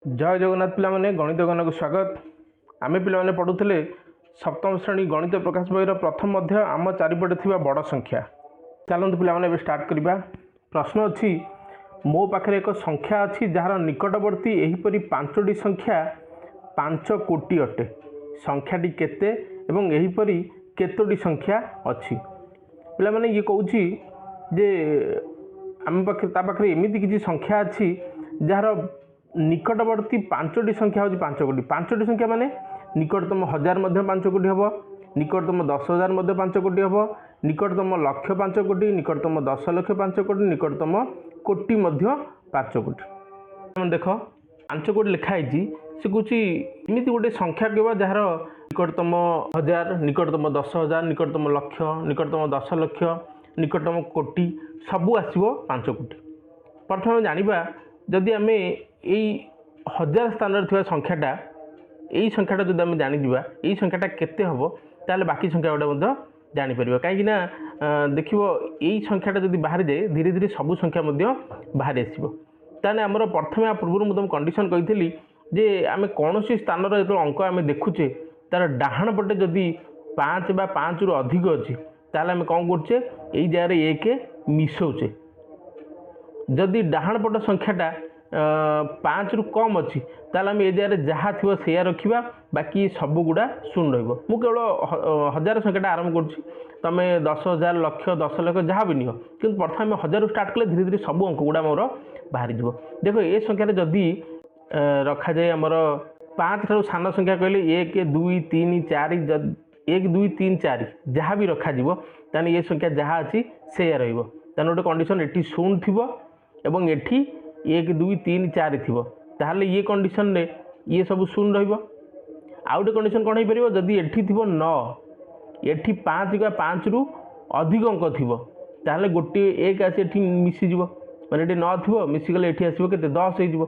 जय जगन्नाथ पिलाने गणित गणना को स्वागत। आम पिलाने पढ़ुले सप्तम श्रेणी गणित प्रकाश बही प्रथम आम चारिपटे थी बड़ संख्या। चलते पिलाने स्टार्ट करवा। प्रश्न अच्छी मो पाखे एक संख्या अच्छी जार निकटवर्ती एहीपरी पांचटी संख्या 5 कोटी अटे। संख्याटी केते एवं एहीपरी केतोटी संख्या अच्छी। पिलाने ये कहूँ जे आम पाखे एमती किसी संख्या अच्छी जार निकटवर्ती पांचटी संख्या हूँ 5 कोटी। पांचटी संख्या माने निकटतम 1000 5 कोटी हम, निकटतम 10,000 5 कोटी हम, निकटतम लक्ष 5 कोटी, निकटतम 10 लक्ष 5 कोटी, निकटतम कोटी 5 कोटी। देख 5 कोटी लिखाई से कुछ एमती गोटे संख्या कह जार निकटतम 1000, निकटतम 10,000, निकटतम लक्ष, निकटतम 10 लक्ष, निकटतम कोटी सबू आसो 5 कोटी। प्रथम जाना जदि आम यही 1000 स्थान थी संख्याटा यही संख्याटा जो आम जाणीजा यही संख्याटा केते हम ताले बाकी संख्या गुड़ा जापर कहीं देख यही संख्याटा जब बाहर जाए धीरे धीरे सबू संख्या बाहर आसो। आमर प्रथम या पूर्व मुझे कंडीशन कही जे आम कौन सी स्थान जो अंक आम देखुचे तार डाहाण पटे जदि 5 बा 5 रु अधिक अच्छी ताल आम कौन करे यही जगह एक मिसौचे। जदि डाहाण पट संख्याटा 5 रु कम अच्छी ताल आम ए जगह जहाँ थी से रखा बाकी सब गुड़ा शून्य रहा। मु केवल 1000 संख्याटा आरंभ करें 10,000 लक्ष 10 लक्ष जहाँ भी निह कि प्रथम 1000 स्टार्ट कले धीरे धीरे सब अंक गुड़ा मोर बाहर जा। देख ये संख्यार जदि रखा जाए आमर 5 ठार सान संख्या कहले 1 2 3 4 1 2 3 4 जहाँ भी रखा ताने ये संख्या जहाँ अच्छी से रोटे गोटे कंडीशन ये शून्य थी एवं एठी 1 2 3 4 थी ताहले ये कंडीशन ने ये सब शून्य रहा। आउ गोटे कंडीशन कौन हो जदि एठी थी 9 एठी 5 या 5 रु अधिक अंक थी ताहले गोटे 1 आसी एठी मिसीज मैंने ये 9 थी मिसीगले एठी आसो के 10 हो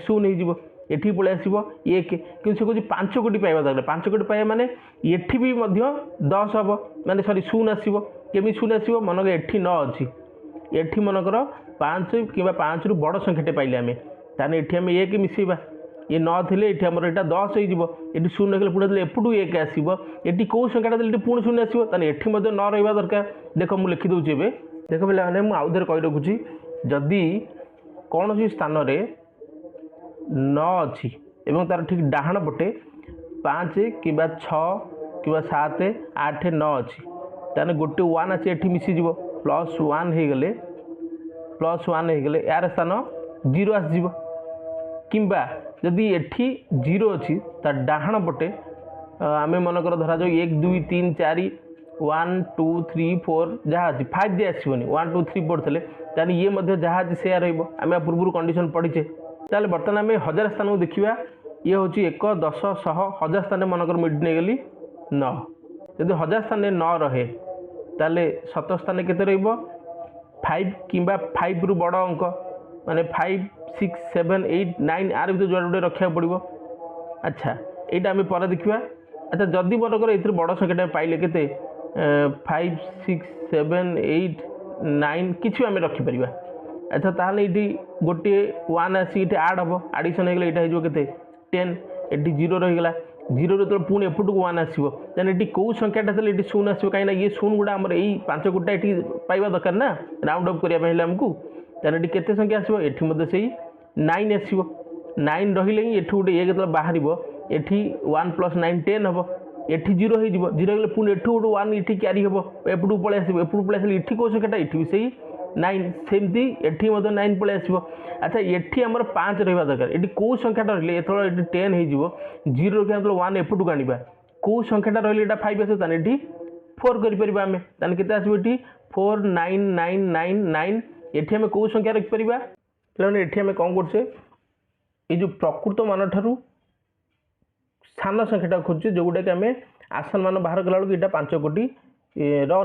शून्य हो एठी पलि आसो 1 कि से कह 5 कोटी पाइबा दरकार। 5 कोटी पाइबा माने एठी भी 10 हम माने सॉरी शून्य आसो केमी शून्य आसो मनक एठी 9 अच्छी एठी मनकर 5 कि 5 रु बड़ संख्याटे पाइले आम ताने एठी आम 1 मिसेबा ये 9 थे ये आमर यहाँ 10 हो शून्य कले पुणी एपटू 1 आसो ये कौ संख्याटा देते पुणी शून्य आसो ताने एठी 9 रहा दरकार। देख मुझे लिखिदे ए देख पे मुझे आउ थे कही रखुच्छी जदि कौन सी स्थान 9 अच्छी एवं तार ठीक डाहाण पटे 5 कि 6 कि 7 8 9 अच्छी ताने गोटे 1 आसी एठी मिसीज +1 हो यार स्थान 0 आसो किंबा जदि एठी 0 अच्छी तार डाहाण पटे आम मनकर धरा जाओ 1 2 3 4 1 2 3 4 जहाँ अच्छी 5 दे आसोनी 1 2 3 4 थे ताने ये जहाँ अच्छी से रहा पूर्व कंडीशन पढ़ीचे। ताले बर्तमान आम 1000 स्थान को देखा ये हूँ 1 10 100 1000 स्थान मनकर मिड नहीं गली 9 जब 1000 स्थान 9 रहे ताले 7 स्थान के 5 कि 5 रु बड़ अंक माने 5 6 7 8 9 आर भर जो गोटे रखा पड़ो। अच्छा यहाँ आम पर देखा। अच्छा जदि मनकर ये बड़ संख्या पाइले के 5 6 7 8 9 कि आम रखिपर। अच्छा ताहले ये गोटे 1 आसी ये आड हम आडिशन होगा यहाँ हो 10 ये 0 रहीगला 0 रो पुणी एपटू 1 आसो तेना ये कौ संख्याटा ये शून्य आसो कहीं ये शून्य गुड़ा आम यही 5 कोटा ये पाइबा दरकार ना राउंड अप करने आमको तेना ये केते संख्या आसो ये से 9 आसो 9 रही ही गोटे 1 जो बाहर ये 1 + 9 10 हम ये 0 हो 0 गले पुणी एठू गोटे 1 ये क्यारि हम एपटू पलि आसो एपटू पलि आस ये कौ संख्याटा ये भी से 9 सेमती एठी 9 पलि आसो। अच्छा ये आमर 5 रहा दरकार ये कौ संख्याटा रही ये 10 हो 0 रखा 1 एपटू आने कौ संख्याटा रही है 5 आसो ताने ये 4 करें आम ताने के आसो ये 4 9 9 9 9 ये आम कौ संख्या रखिपर पे ये आम कौन करछे ये जो प्रकृत मान ठारू स्थान संख्याटा खोजुचे जो गुटा कि आम आसन मान बाहर कला बेलू यहाँ 5 कोटी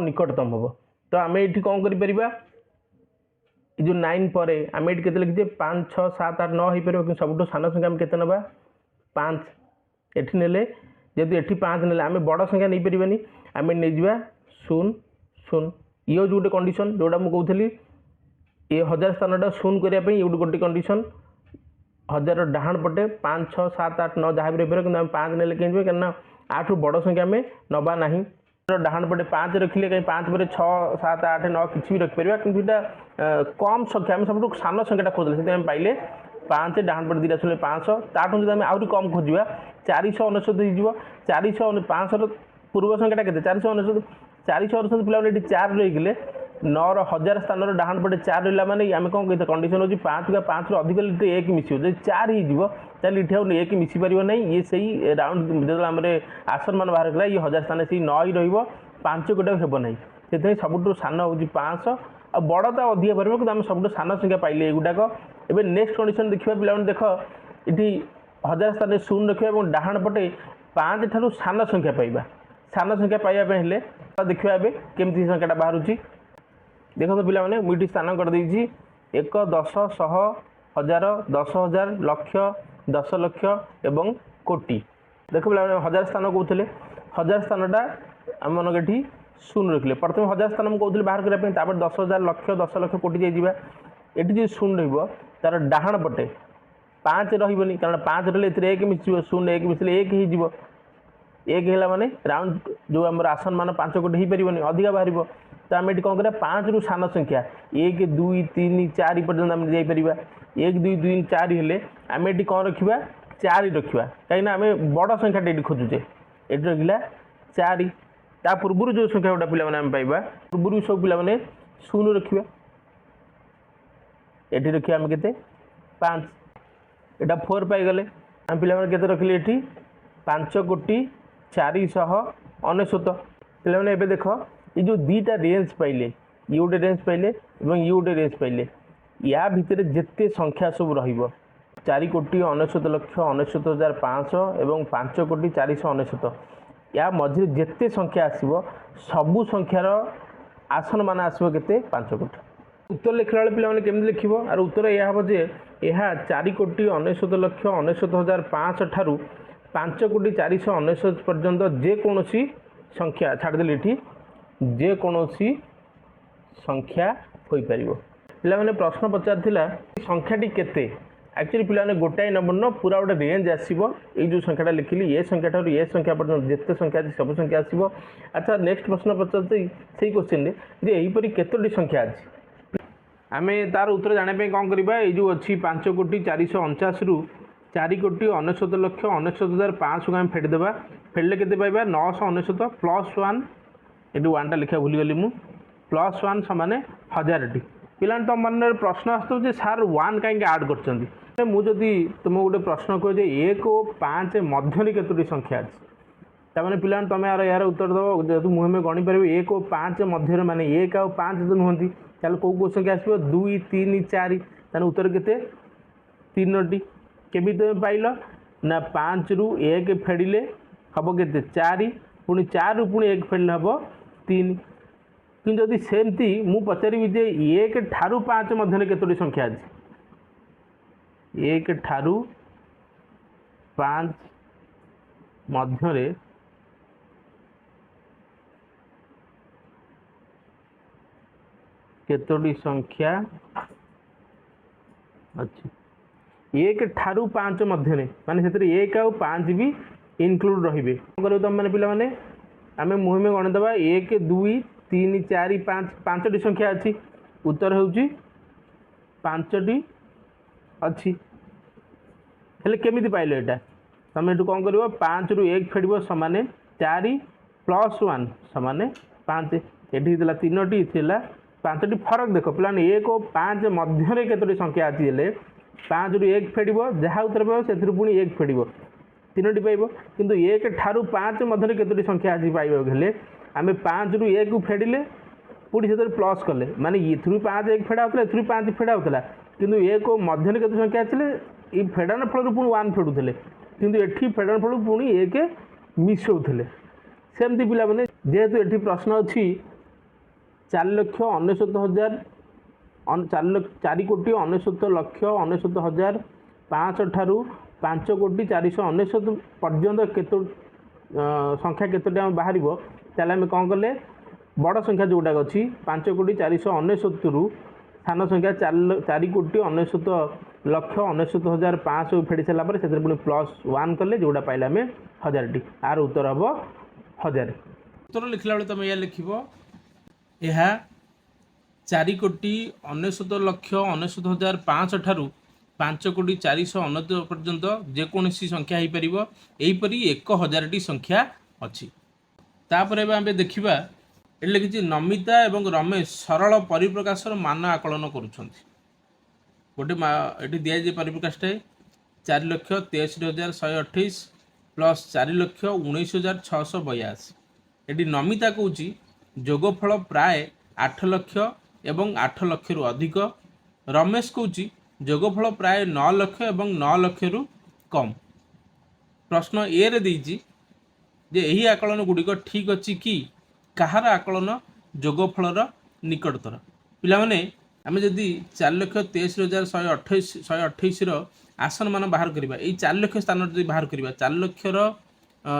निकटतम हम। तो आम ये कौन कर जो 9 पर आम ये के लिखीचे 5 6 7 8 9 हो पार कि सब सान संख्या आम के 5 एठी नेले जदि एठी 5 नेले आम बड़ संख्या नहीं पारानी आम नहीं जा 0 0 ये हूँ गोटे कंडीशन जोटा मुझे कहूली ये 1000 स्थानटा शून्य करने ये गोटे कंडीशन हजार डाहाण पटे 5 6 7 8 9 जहाँ भी रही कि 5 ने कहीं कहीं 8 बड़ संख्या आम नवा ना डाहाण पटे 5 रखिले कहीं 5 पर 6 7 8 9 किसी भी रखिपर कि कम संख्या आम सब सान संख्याटा खोजले से पाइले 5 डाहाण पटे 2 आसले 500 ताठू जब आहरी कम खोजा 499 हो 400 पूर्व संख्याटा के 499 पिला 4 रही 9 1000 स्थान डाहाण पटे 4 रहा माने आम कौन कहते कंडीशन होची 5 का 5 अधिक लिटे 1 मिसियो जो 4 हो इटे आ 1 मिसी पार ना ये सही राउंड जो आम आसन मान बाहर कला ये 1000 स्थान से 9 ही रो5 गोटे हे ना से सब सान हो 500 आ बड़ तो अधिक पार कि आम सब सान संख्या पाइले युवाक एवं नेक्स्ट कंडीशन देखा पिला देख ये 1000 स्थान 0 रखा और डाहाण पटे 5 ठारू सान संख्या पाइबा सान संख्या पाइबापे देखा केमती संख्याटा बाहर देखो तो पिला मुझे स्थान कर देछि 1 10 100 1000 10,000 लक्ष 10 लक्ष एवं कोटी देख पिला 1000 स्थान कहते 1000 स्थानटा आम मन ये 0 रखिले प्रथम 1000 स्थान कहते बाहर करने 10,000 लक्ष 10 लक्ष कोटी जाइए ये जो 0 तार डाहाण पटे 5 रही कारण 5 रही 1 मिसिव 0 1 मिसिले 1 हो 1 है माने राउंड जो आम आसन मान 5 कोटी हो पार अधिका बाहर तो आम ये कौन करा 5 रु सान संख्या 1 2 3 4 पर्यटन आम जापर 1 2 2 4 हेले आम ये कौन रखा 4 रखा कहीं आम बड़ संख्याटा ये खोजुचे ये रहा 4 ता पूर्व जो संख्या गुटा पे पाइबा पूर्व सब पे 0 रखा ये रखा आम के 5 एटा 4 पाईगले आम पे रखिले ये 5 कोटी 499 पे देख ये जो दीटा रेंज पाइले ये गोटे रेंज पाइले ये गोटे रेंज पाइले या भितर जिते संख्या सब रही 4 कोटी 99 लक्ष 99,500 एवं 5 कोटी 499 या मझे जिते संख्या आसो सबू संख्यार आसन मान आसो के 5 कोटी उत्तर लिखला बेले पे केमी लिख और उत्तर यह हम जे यह 4 कोटी 99 लक्ष 99,500 ठारू 5 कोटी 499 पर्यंत जेकोसी संख्या छाड़देली ये जेकोसी संख्या हो पार पे प्रश्न पचार संख्याटी केते एक्चुअली पे गोटाए नंबर न पूरा गोटे रेंज आसो ये जो संख्याटा लिखिली ये संख्या ठार ये संख्या पर्यटन जिते संख्या अच्छी सब संख्या आसो। अच्छा नेक्स्ट प्रश्न पचार से क्वेश्चन जे यहीपरि केतोटी संख्या अच्छी आम तार उत्तर जानापी कौन करवा ये जो अच्छी 5 कोटी 449 रु 4 कोटी 99 लक्ष 99,500 आम फेटिदेवा फेटले के पाइबा 999 प्लस 1 ये 1टा लिखा भूलीगली मु प्लस 1 समान 1000टी पिला तुम मन प्रश्न आसो सार 1 कहीं आड कर मुझे तुम गोटे प्रश्न कह 1 और 5 मध्य केतोटी संख्या अच्छी तमें पिला तुम यार उत्तर दब जेहतु मुझे गणिपार 1 और 5 मध्य माने 1 और 5 तो नुहति चलो कौ संख्या आसो 2 3 4 तेना उत्तर के 3टी केमी तुम पाइल ना 5 रु 1 फेडिले हम के 4 पुणी 4 रु पुणी 1 फेडिले हम 3 कि जदि सेमती मु पचारि जे 1 ठारू 5 मध्य केतोटी संख्या अच्छी 1 ठारू 5 मध्य केतोटी संख्या अच्छी 1 ठारू 5 मध्य माने से 1 और 5 भी इनक्लूड रे कौन तुम मैंने पिला माने आम मुहिमे गणिदेवा 1 2 3 4 5 5टी संख्या अच्छी उत्तर होउची 5टी अच्छी हेले केमिति पाइल एटा तुम ये कौन कर 5 रु 1 फेड़ सामान 4 प्लस 1 सामान 5 ये 3टी थी 5टी फरक देख पे 1 और 5 मध्य केतोटी संख्या अच्छी 5 रु 1 फेड़ जहाँ उत्तर पाइब से पुणी 1 फेड़ 3टी पाइब किंतु 1 ठारू 5 मध्य केतोटी संख्या अच्छी पाइबा हेले आम 5 रु 1 फेडिले पुणी से प्लस कले माने ये 5 1 फेड़ा होता है 5 फेड़ा होता किंतु 1 मध्य केतोटी संख्या आसले ये फेडाण फल पुणी 1 फेडुले किंतु ये फेडाण फल पुणी 1 मिसौले सेमती पिला माने जेहेतु ये प्रश्न अच्छी 4,99,000 4 कोटी 99 लक्ष 99,500 ठारू 5 कोटी 499 पर्यंत केतो संख्या केतोटी आम बाहर ताले आम कौन कले बड़ संख्या जोटा अच्छी 5 कोटी 499 रु सान संख्या 4 कोटी 99 1,99,500 फेड़ी सारा पर से पुणी +1 कले जोटा पाइले आम 1000टी आर उत्तर हम 1000। उत्तर लिखला बेले तुम या लिख यह 4,99,99,500 ठारू 5,499,000 पर्यंत जेकोसी संख्या हो पार यहीपरी 1000टी संख्या अच्छी। तापर आम देखा ये लिखी नमिता और रमेश सरल परिप्रकाशर मान आकलन करुँच गोटे ये दिजाए परिप्रकाशटा 4,63,128 प्लस 4,19,682 ये नमिता कौच जोगफल प्राय 8 लक्ष एवं 8 लक्ष रु अधिक। रमेश कौच जोगफल प्राय 9 लक्ष एवं 9 लक्ष रु कम। प्रश्न ए रे देइछि जे यही आकलन गुड़िक ठीक अच्छी कि कहार आकलन जोगफलर निकटतर। पिलामाने आम जदि 4,63,128 आसन मान बाहर करवा यही 4 लक्ष स्थान जो बाहर करवा 4 लक्षर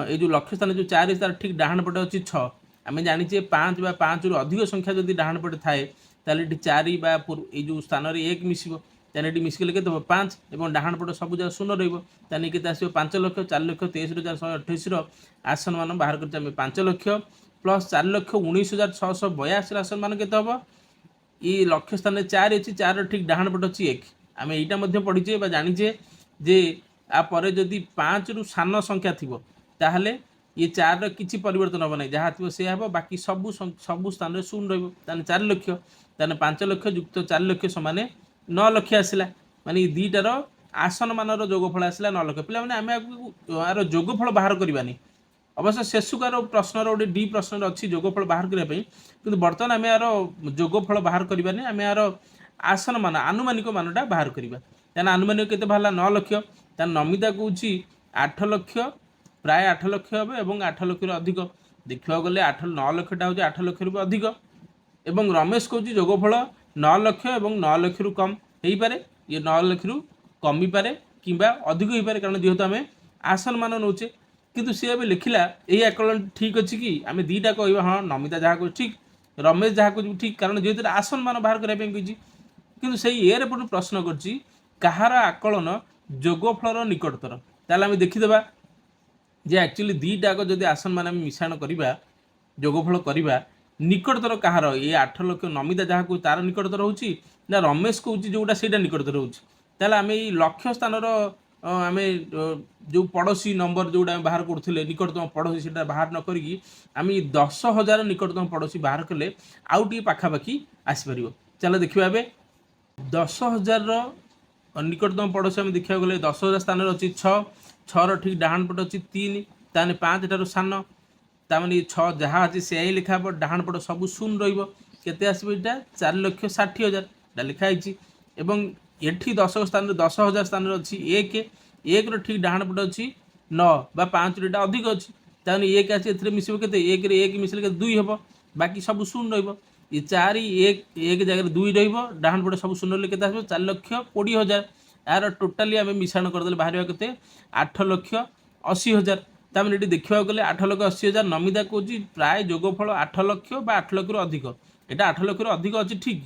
ये जो लक्ष्य स्थान जो 4 तार ठीक डाहाण पटे अच्छी 6 आम जाचे 5 बा 5 रु अधिक संख्या जदि डाहाण पटे थाए ताले 4 बा ये जो स्थान 1 मिसिबो ताने मिसिकले के 5 और डाहाण पटे सब जगह शून्य रही के आसो 5 लक्ष 4,63,128 आसन मान बाहर कर 5 लक्ष प्लस 4,19,682 आसन मान के ये लक्ष्य स्थान 4 अच्छी 4 ठीक डाहाण पटे अच्छी 1 आम यहाँ पढ़ीचे जानीचे जे आपर जदि 5 रु सान संख्या थी ताहले ये 4 किसी परिवर्तन हम ना जहाँ थी से हम बाकी सबू स्थान में शून्य रही 4 लक्ष 5 लक्ष युक्त 4 लक्ष समान 9 लक्ष आसला माने दीटार आसन मानर जोगफल आसला 9 लक्ष। पे आम यार जोगफल बाहर करवानी अवश्य शेषुकार प्रश्न गोटे डी प्रश्न अच्छी जोगफल बाहर करने कि बर्तमान आम यार जोगफल बाहर करवानी आम यार आसन मान आनुमानिक मानटा बाहर करवा आनुमानिक के बाहर 9 लक्ष नमिता कौच 8 लक्ष प्राय 8 लक्ष हे और 8 लक्ष अधिक देखा गले 9 लक्षटा हूँ 8 लक्ष रु अधिक एवं रमेश कौच जोगफल 9 लक्ष और 9 लक्ष रु कम हो पारे ये 9 लक्ष रु कमी पारे कि अधिक हो पारे कारण जेहेतु आम आसन मान नौचे किंतु सी अब लिखला यही आकलन ठीक अच्छी कि आम दीटा कह हाँ नमिता जहाँ कह ठीक रमेश जहाँ कह ठीक कारण जेहेतु आसन मान बाहर करने कही किंतु से ए पुणी प्रश्न करछि कहार आकलन जोगफलर निकटतर ताले आम देखीदे जे एक्चुअली दीटाक जदि आसन मान मिश्रण करवा जोगफल करवा निकटतर कहार ये 8 लक्ष नमिता जहाँ कह तार निकटतर होची ना रमेश कौच जोटा से निकटतर होची ताले आम ये लक्ष्य स्थानर आम जो पड़ोसी नंबर जोटा बाहर करुले निकटतम पड़ोसी से बाहर न करी आम 10,000 निकटतम पड़ोसी बाहर कले आउ टी पाखापाखि आसपर। चलो देखा 10,000 निकटतम पड़ोसी आम देखा गले 10,000 स्थान अच्छी 6 ठीक डाहाण पट अच्छी 3 ताने 5 ठार सान ताने 6 जहाँ अच्छी से ही लिखा डाहाण पट सब शून्य रते आसो यहाँ 4,60,000 लिखाई एवं एठी 10,000 स्थान अच्छी 1 ठीक डाहाण पट अच्छी 9 बा 5 टा अधिक अच्छी ताने 1 आसी मिसिब के 1 रे 1 मिसले 2 हम बाकी सब शून्य ये 4 1 जगह 2 डाहाण पटे सब शून्य के 4,20,000 यार टोटाली आम मिश्रण करदे बाहर के 8,80,000 तमें ये देखा गले 8,80,000 नमिता कौच प्राय जोगफल 8 लक्ष बा 8 लक्ष अधिक यहाँ 8 लक्ष अधिक अच्छी ठीक।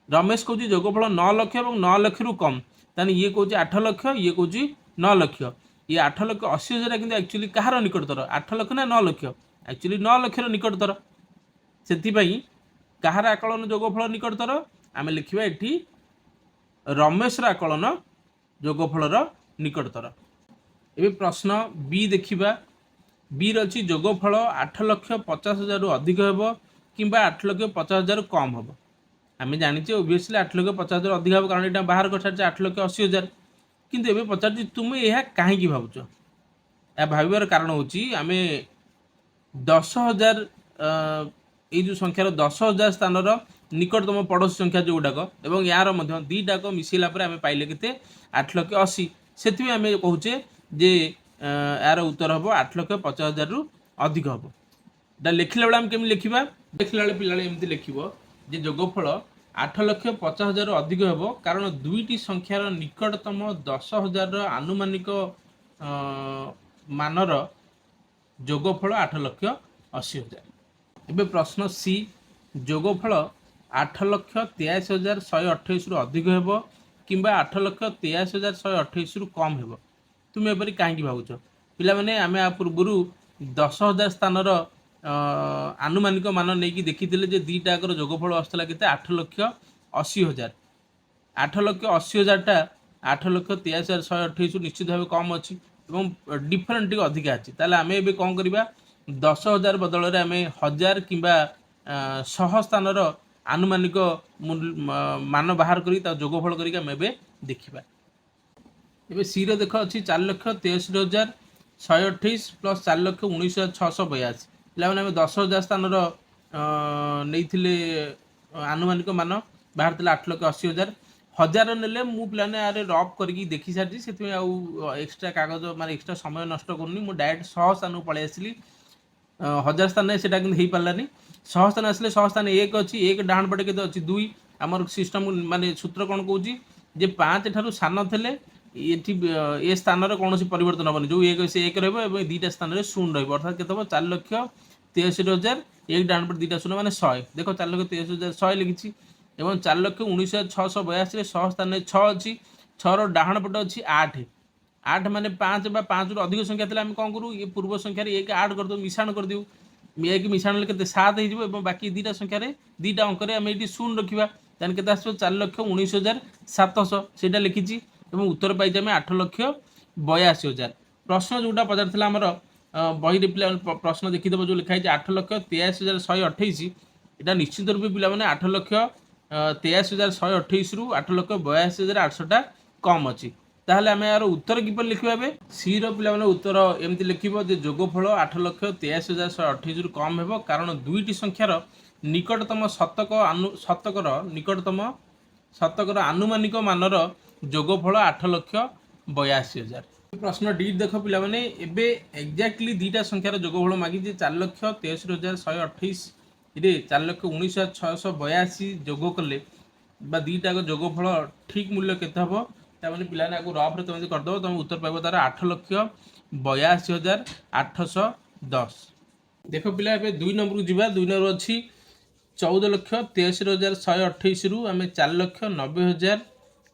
रमेश कौच जोगफल 9 लक्ष और 9 लक्ष रु कम ताने ये कौच 8 लक्ष ये कौच 9 लक्ष ये 8,80,000 कि एक्चुअली कहार निकटतर 8 लक्ष ना 9 लक्ष एक्चुअली 9 लक्ष निकटतर से कहार आकलन जोगफल निकटतर आम लिखा ये रमेश आकलन जोगफलर निकटतर। ए प्रश्न बी देखा बी रही जोगफल 8,50,000 रु अधिक हे कि 8,50,000 कम हम आम जाचे ओबियसली 8,50,000 अधिक हे कारण यहाँ बाहर कर सारी 8,80,000 किंतु एबे पचार तुम्हें यह कहीं भावुच या भावार कारण हूँ आम 10,000 ये संख्यार 10,000 स्थान निकटतम पड़ोसी संख्या जो गुड़ाक और यार दीटाक मिसला आम पाइले के 8,80,000 से आम कहे जे यार उत्तर हम 8,50,000 रु अधिक हम लिखला बेले आम केमी लिखा लिखला बेले पिला एमती लिख जोगफल 8,50,000 रु अधिक हम कारण दुईटी संख्यार निकटतम 10,000 आनुमानिक मानर जोगफल 8,80,000। एबे प्रश्न सी जोगफल 8,83,128 रु अधिक हेब किंबा 8,83,128 कम हेब तुम एपरी कहीं भावुच पिलाने आम आ पूर्वर 10,000 स्थान आनुमानिक मान नहीं देखी दीटाकर जोगफल आसला के 8,80,000 8,80,000 8,83,128 निश्चित भाव कम अच्छी डिफरेन्ट टी अधिका अच्छी ताल आम ए कौन करवा 10,000 बदल में आम 1,000 कि 100 स्थान आनुमानिक मान बाहर कर जोगफल करके देखा एवं सी देख अच्छी 4,63,128 प्लस 4,19,682 पे 10,000 स्थान नहीं आनुमानिक मान बाहर 8,80,000 हजार ने मुझे आरे रफ करके देखी सारी से एक्सट्रा कागज माने एक्सट्रा समय नष्ट करूनी मुझे डायरेक्ट 100 स्थान पलि आसली 1,000 स्थान से हो पारानी 100 स्थान आसले 100 स्थान 1 अच्छी 1 डाण पटे के अच्छी 2 आमर सिस्टम माने सूत्र कौन कौन जे 5 ठारू सान थे ये स्थान कौन परिवर्तन हेनी जो 1 से 1 रईटा स्थान में 0 रर्थात के 4,83,100 1 डाण पटे 2टा 0 माने 100 देख 4,83,100 लिखी एवं 4,19,682 100 स्थान 6 अच्छी 6 डाण पटे अच्छी 8 8 माने 5 बा 5 रु अधिक संख्या आम कौन करूँ ये पूर्व संख्यार 1 आड कर दो मिश्रण कर दू 1 मिश्रण के 7 हो बाकी 2टा संख्यार 2टा अंक आम ये 0 रखा तान के 4,19,700 से लिखी उत्तर पाई आम 8,82,000 प्रश्न जोटा पचार आमर बही प्रश्न देखीदेव जो लिखाई 8,83,128 यहाँ निश्चित रूप पे 8,83,128 रु 8,82,800 कम अच्छी ताहले आम यार उत्तर किपर लिखा ए सी पे उत्तर एमती लिख जोगफल 8,83,128 रु कम हो कारण दुईटी संख्यार निकटतम शतकर आनुमानिक मानर जोगफल 8,82,000 प्रश्न डी देख पे एक्जाक्टली 2टा संख्यार जोगफल मागी 4,83,128 रे 4,19,682 जोग कले 2टा जोगफल ठीक मूल्य केते हम ताने पिलाने आपको रफ्रे तुम करदेव तुम उत्तर पाइब तार 8,82,810 देख पिला 2 नंबर को जीवा 2 नंबर अच्छी 14,83,128 रु आम 4,90,000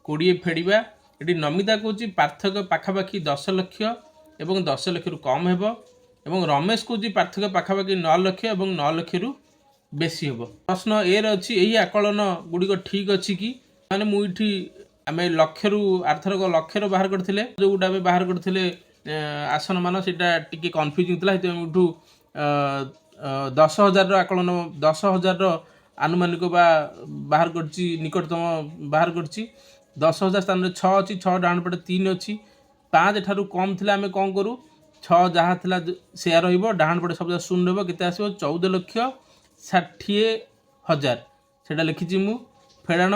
20 फेड़ा ये नमिता कौच पार्थक्य पाखापाखि 10 लक्ष और 10 लक्ष रु कम हो रमेश कौच पार्थक्य पाखापाखि 9 लक्ष और 9 लक्ष रु बेसी हम प्रश्न ए अच्छी यही आकलन गुड़िक ठीक अच्छी कि माने मुझे आम लक्ष रु आरथरक लक्ष बाहर करते जो गोटा बाहर करते आसन मान से कन्फ्यूजिंग था 10,000 आकलन 10,000 आनुमानिक बाहर कर निकटतम बाहर कर 10,000 स्थान 6 अच्छी 6 डाण पटे 3 अच्छी 5 ठारू कम थी आम कौन करूँ 6 जहाँ थी से डाण पटे सब 0 के 14,60,000 से लिखी मु फेड़ाण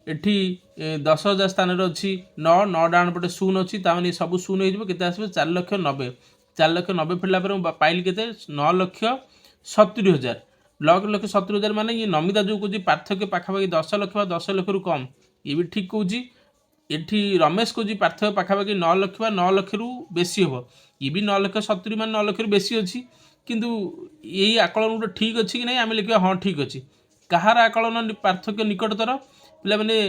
एटी 10,000 स्थान अच्छी 9 डाण पटे 0 अच्छी ताने सब 0 हो 4,90,000 4,90,000 फेरला पाइल के 9,70,000 9,70,000 माने ये नमिता जो कौच पार्थक्य पाखापाखि 10 लक्ष 10 लक्ष रु कम ये भी ठीक कौच एटी रमेश कौच पार्थक्य पाखापाखि 9 लक्ष 9 लक्ष रु बेसी हम ये भी 9,70,000 मान 9 लक्ष रु बेसी अच्छी किंतु यही आकलन गोटे ठीक अच्छी कि नहीं आम लिखा हाँ ठीक अच्छी कहार आकलन पार्थक्य निकटतर पे मैंने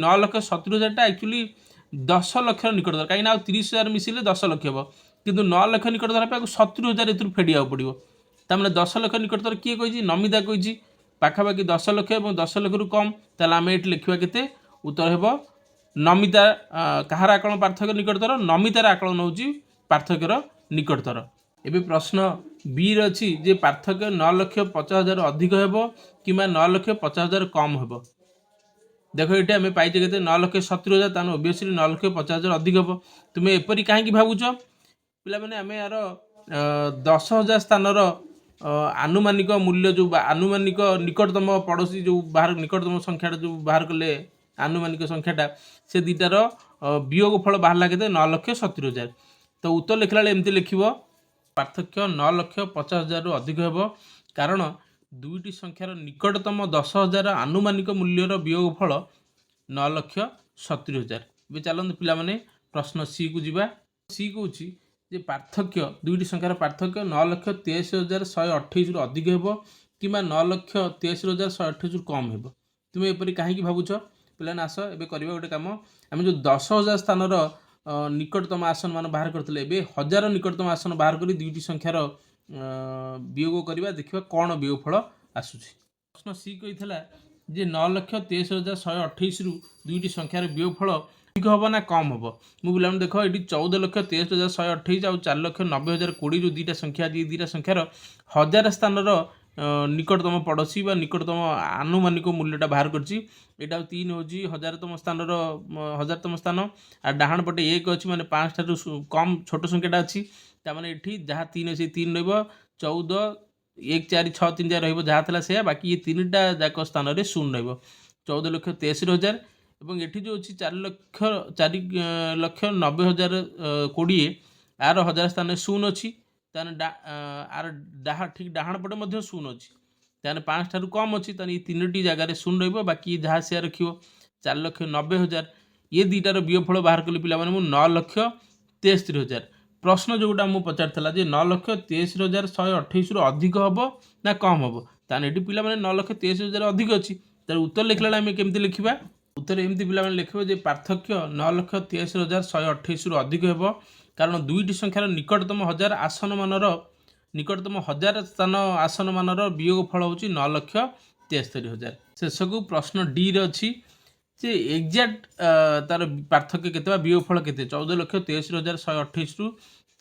9,70,000 एक्चुअली 10 लक्ष निकटतर कहीं 30,000 मिसिले 10 लक्ष हम किंतु 9 लक्ष निकटतर 70,000 ए फेड़ा पड़ो तमें 10 लक्ष निकटतर किए कही नमिता कही पाखापाखि 10 लक्ष और 10 लक्ष रु कम ताल आम ये लिखा के उत्तर हे नमिता कहार आकलन पार्थक्य निकटतर नमितार आकलन हूँ पार्थक्यर निकटतर एबे प्रश्न बी रही जे पार्थक्य 9,50,000 अधिक हो कि 9,50,000 कम हो देख ये आम पाइचे के 9,70,000 तान ओबियसली 9,50,000 अधिक हम तुम्हें एपरी कहीं भावुच पे आम यार 10,000 स्थान आनुमानिक मूल्य जो आनुमानिक निकटतम पड़ोसी जो बाहर निकटतम संख्या जो बाहर कले आनुमानिक संख्याटा से दुटार वियोग फल बाहर लगे 9,70,000 तो उत्तर लिखला एमती लिख पार्थक्य 9,50,000 रु अधिक हो कारण दुईटी संख्यार निकटतम 10,000 आनुमानिक मूल्यर वियोग फल 9,70,000 भी चलते पिलाने प्रश्न सी को जीवा सी कौन जे पार्थक्य दुईटी संख्यार पार्थक्य 9,83,128 रु अधिक हो कि 9,83,128 रु कम हो तुम्हें एपरी कहीं भावुच ପିଲାମାନେ ଆସ ଏବେ କରିବା ଗୋଟେ କାମ। ଆମେ ଯେଉଁ 10,000 ସ୍ଥାନର ନିକଟତମ ଆସନ ମାନ ବାହାର କରିଥିଲେ, ଏବେ 1000 ନିକଟତମ ଆସନ ବାହାର କରି ଦୁଇଟି ସଂଖ୍ୟାର ବିୟୋଗ କରିବା, ଦେଖିବା କ'ଣ ବିୟୋଗଫଳ ଆସୁଛି। ପ୍ରଶ୍ନ ସି କହିଥିଲା ଯେ 9,83,128ରୁ ଦୁଇଟି ସଂଖ୍ୟାର ବିୟୋଗଫଳ ଅଧିକ ହେବ ନା କମ୍ ହେବ। ମୁଁ ପିଲାମାନେ ଦେଖ ଏଠି 14,63,128 ଆଉ 4,90,020 ଯେଉଁ ଦୁଇଟା ସଂଖ୍ୟା ଅଛି, ଏ ଦୁଇଟା ସଂଖ୍ୟାର 1000 ସ୍ଥାନର ନିକଟତମ ପଡ଼ୋଶୀ ବା ନିକଟତମ ଆନୁମାନିକ ମୂଲ୍ୟଟା ବାହାର କରିଛି। ଏଇଟା 3 ହେଉଛି 1000ତମ ସ୍ଥାନର 1000ତମ ସ୍ଥାନ, ଆଉ ଡାହାଣ ପଟେ 1 ଅଛି, ମାନେ 5 ଠାରୁ କମ୍ ଛୋଟ ସଂଖ୍ୟାଟା ଅଛି। ତାମାନେ ଏଠି ଯାହା 3 ଅଛି 3 ରହିବ, 14, 1, 4, 6, 3 ଯାହା ରହିବ ଯାହା ଥିଲା ସେୟା, ବାକି ଏ ତିନିଟା ଯାକ ସ୍ଥାନରେ 0 ରହିବ। 14,83,000 ଏବଂ ଏଠି ଯେଉଁ ଅଛି 4,90,020 ଆର 1000 ସ୍ଥାନରେ 0 ଅଛି। ତାହେଲେ ଆର ଠିକ୍ ଡାହାଣ ପଟେ ମଧ୍ୟ 0 ଅଛି। ତାହେଲେ 5 ଠାରୁ କମ୍ ଅଛି, ତାହେଲେ ଏ ତିନିଟି ଜାଗାରେ 0 ରହିବ, ବାକି ଯାହା ସେୟା ରଖିବ। 4,90,000 ଏ ଦୁଇଟାର ବିୟୋଗଫଳ ବାହାର କଲି ପିଲାମାନେ ମୁଁ 9,63,000। ପ୍ରଶ୍ନ ଯେଉଁଟା ମୁଁ ପଚାରିଥିଲା ଯେ 9,63,128ରୁ ଅଧିକ ହେବ ନା କମ୍ ହେବ, ତାହେଲେ ଏଠି ପିଲାମାନେ 9,63,000 ଅଧିକ ଅଛି। ତାର ଉତ୍ତର ଲେଖିଲା ବେଳେ ଆମେ କେମିତି ଲେଖିବା? ଉତ୍ତର ଏମିତି ପିଲାମାନେ ଲେଖିବ ଯେ ପାର୍ଥକ୍ୟ 9,63,128ରୁ ଅଧିକ ହେବ, କାରଣ ଦୁଇଟି ସଂଖ୍ୟାର ନିକଟତମ 1000 ଆସନମାନର ନିକଟତମ 1000 ସ୍ଥାନ ଆସନମାନର ବିୟୋଗଫଳ ହେଉଛି 9,63,000। ଶେଷକୁ ପ୍ରଶ୍ନ ଡିରେ ଅଛି ଯେ ଏକ୍ଜାକ୍ଟ ତାର ପାର୍ଥକ୍ୟ କେତେ ବା ବିୟୋଗଫଳ କେତେ। 14,63,128ରୁ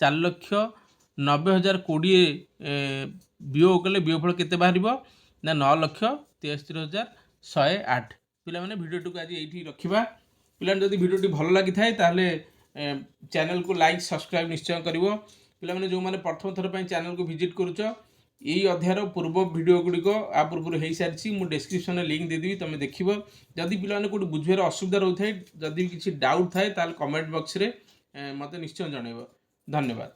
4,90,020 ବିୟୋଗ କଲେ ବିୟୋଗଫଳ କେତେ ବାହାରିବ ନା 9,63,108। ପିଲାମାନେ ଭିଡ଼ିଓଟିକୁ ଆଜି ଏଇଠି ରଖିବା। ପିଲାମାନେ ଯଦି ଭିଡ଼ିଓଟି ଭଲ ଲାଗିଥାଏ ତାହେଲେ ଚ୍ୟାନେଲକୁ ଲାଇକ୍ ସବସ୍କ୍ରାଇବ୍ ନିଶ୍ଚୟ କରିବ। ପିଲାମାନେ ଯେଉଁମାନେ ପ୍ରଥମ ଥର ପାଇଁ ଚ୍ୟାନେଲକୁ ଭିଜିଟ୍ କରୁଛ, এই ଅଧ୍ୟାୟର ପୂର୍ବ ଭିଡ଼ିଓ ଗୁଡ଼ିକ ଆ ପୂର୍ବରୁ ହେଇସାରିଛି, ମୁଁ ଡେସ୍କ୍ରିପ୍ସନରେ ଲିଙ୍କ୍ ଦେଇଦେବି, ତୁମେ ଦେଖିବ। ଯଦି ପିଲାମାନେ କେଉଁଠି ବୁଝିବାର ଅସୁବିଧା ରହୁଥାଏ, ଯଦି କିଛି ଡାଉଟ୍ ଥାଏ, ତାହେଲେ କମେଣ୍ଟ ବକ୍ସରେ ମୋତେ ନିଶ୍ଚୟ ଜଣାଇବ। ଧନ୍ୟବାଦ।